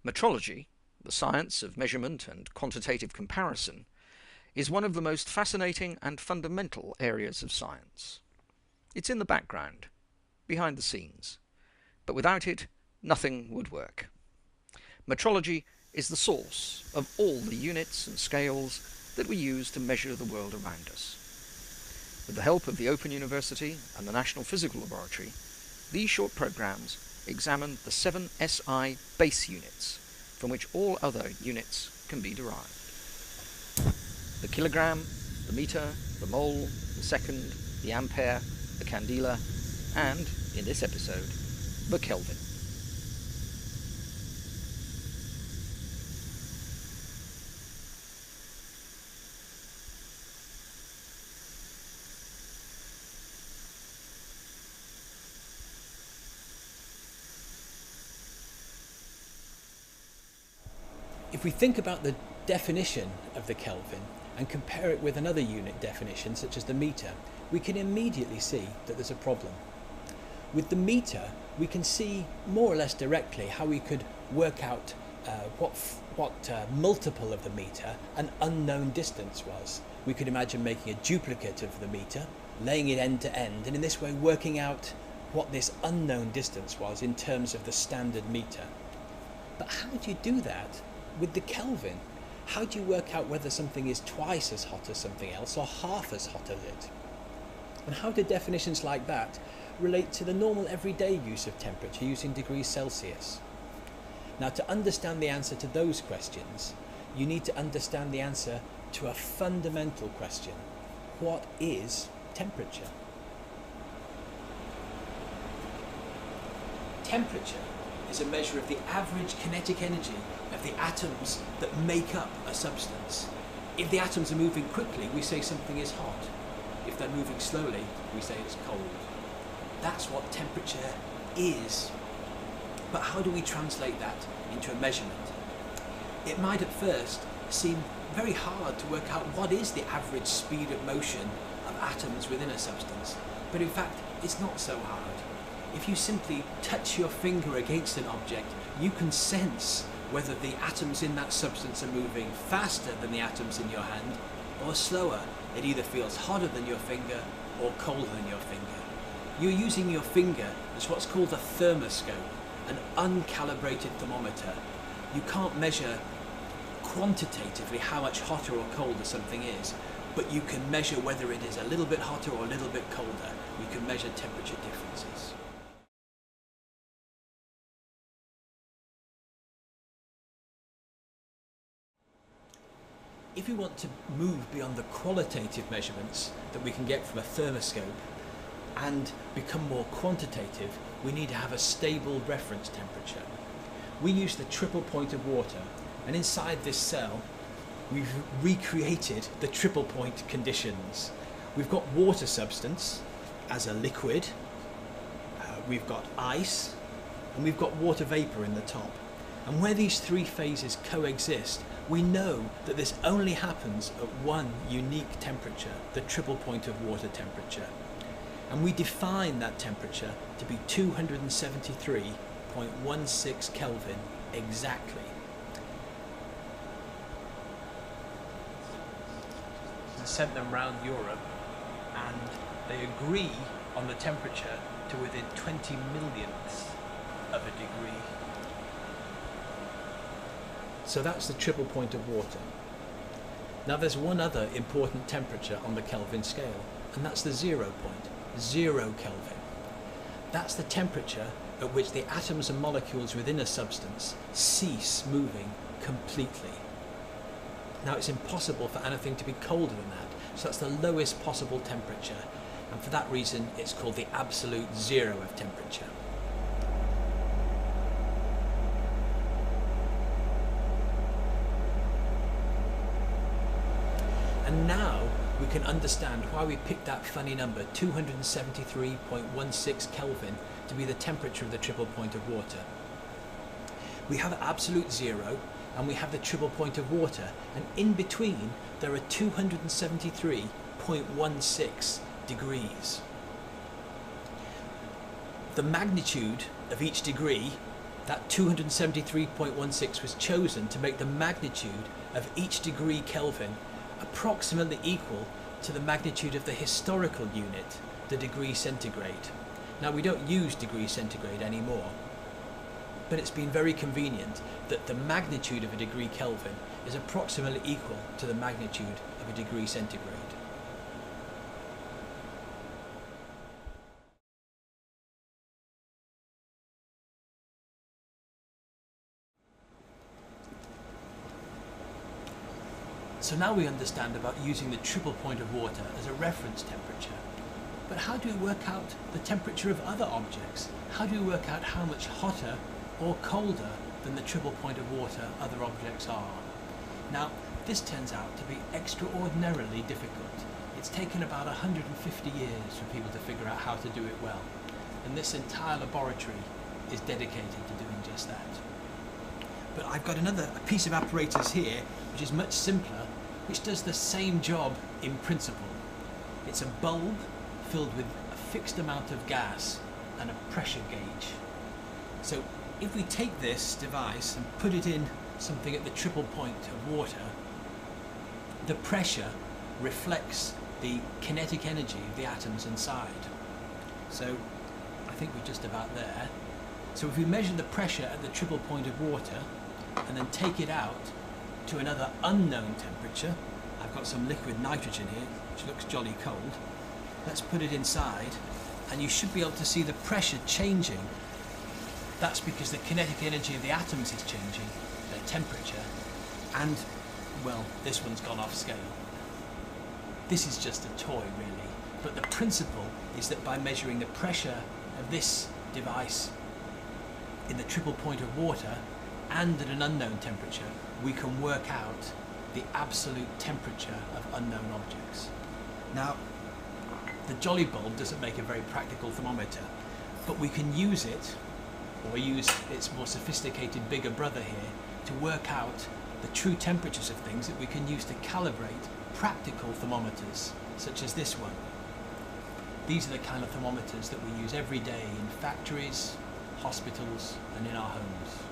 Metrology, the science of measurement and quantitative comparison, is one of the most fascinating and fundamental areas of science. It's in the background, behind the scenes, but without it, nothing would work. Metrology is the source of all the units and scales that we use to measure the world around us. With the help of the Open University and the National Physical Laboratory, these short programs examine the 7 SI base units from which all other units can be derived. The kilogram, the meter, the mole, the second, the ampere, the candela, and, in this episode, the Kelvin. If we think about the definition of the Kelvin and compare it with another unit definition such as the meter, we can immediately see that there's a problem. With the meter, we can see more or less directly how we could work out what multiple of the meter an unknown distance was. We could imagine making a duplicate of the meter, laying it end to end, and in this way working out what this unknown distance was in terms of the standard meter. But how do you do that with the Kelvin? How do you work out whether something is twice as hot as something else or half as hot as it? And how do definitions like that relate to the normal everyday use of temperature using degrees Celsius? Now, to understand the answer to those questions, you need to understand the answer to a fundamental question. What is temperature? Temperature is a measure of the average kinetic energy of the atoms that make up a substance. If the atoms are moving quickly, we say something is hot. If they're moving slowly, we say it's cold. That's what temperature is. But how do we translate that into a measurement? It might at first seem very hard to work out what is the average speed of motion of atoms within a substance, but in fact it's not so hard. If you simply touch your finger against an object, you can sense whether the atoms in that substance are moving faster than the atoms in your hand or slower. It either feels hotter than your finger or colder than your finger. You're using your finger as what's called a thermoscope, an uncalibrated thermometer. You can't measure quantitatively how much hotter or colder something is, but you can measure whether it is a little bit hotter or a little bit colder. You can measure temperature differences. If we want to move beyond the qualitative measurements that we can get from a thermoscope and become more quantitative, we need to have a stable reference temperature. We use the triple point of water, and inside this cell we've recreated the triple point conditions. We've got water substance as a liquid, we've got ice, and we've got water vapor in the top. And where these three phases coexist, we know that this only happens at one unique temperature, the triple point of water temperature. And we define that temperature to be 273.16 Kelvin exactly. I sent them round Europe and they agree on the temperature to within 20 millionths of a degree. So that's the triple point of water. Now there's one other important temperature on the Kelvin scale, and that's the 0 point, 0 Kelvin. That's the temperature at which the atoms and molecules within a substance cease moving completely. Now it's impossible for anything to be colder than that, so that's the lowest possible temperature, and for that reason it's called the absolute zero of temperature. And now we can understand why we picked that funny number, 273.16 Kelvin, to be the temperature of the triple point of water. We have absolute zero and we have the triple point of water, and in between there are 273.16 degrees. The magnitude of each degree That 273.16 was chosen to make the magnitude of each degree Kelvin approximately equal to the magnitude of the historical unit, the degree centigrade. Now, we don't use degree centigrade anymore, but it's been very convenient that the magnitude of a degree Kelvin is approximately equal to the magnitude of a degree centigrade. So now we understand about using the triple point of water as a reference temperature. But how do we work out the temperature of other objects? How do we work out how much hotter or colder than the triple point of water other objects are? Now, this turns out to be extraordinarily difficult. It's taken about 150 years for people to figure out how to do it well. And this entire laboratory is dedicated to doing just that. But I've got a piece of apparatus here, which is much simpler, which does the same job in principle. It's a bulb filled with a fixed amount of gas and a pressure gauge. So if we take this device and put it in something at the triple point of water, the pressure reflects the kinetic energy of the atoms inside. So I think we're just about there. So if we measure the pressure at the triple point of water and then take it out to another unknown temperature, I've got some liquid nitrogen here, which looks jolly cold. Let's put it inside, and you should be able to see the pressure changing. That's because the kinetic energy of the atoms is changing, their temperature, and, well, this one's gone off scale. This is just a toy, really, but the principle is that by measuring the pressure of this device in the triple point of water and at an unknown temperature, we can work out the absolute temperature of unknown objects. Now, the jolly bulb doesn't make a very practical thermometer, but we can use it, or use its more sophisticated bigger brother here, to work out the true temperatures of things that we can use to calibrate practical thermometers, such as this one. These are the kind of thermometers that we use every day in factories, hospitals, and in our homes.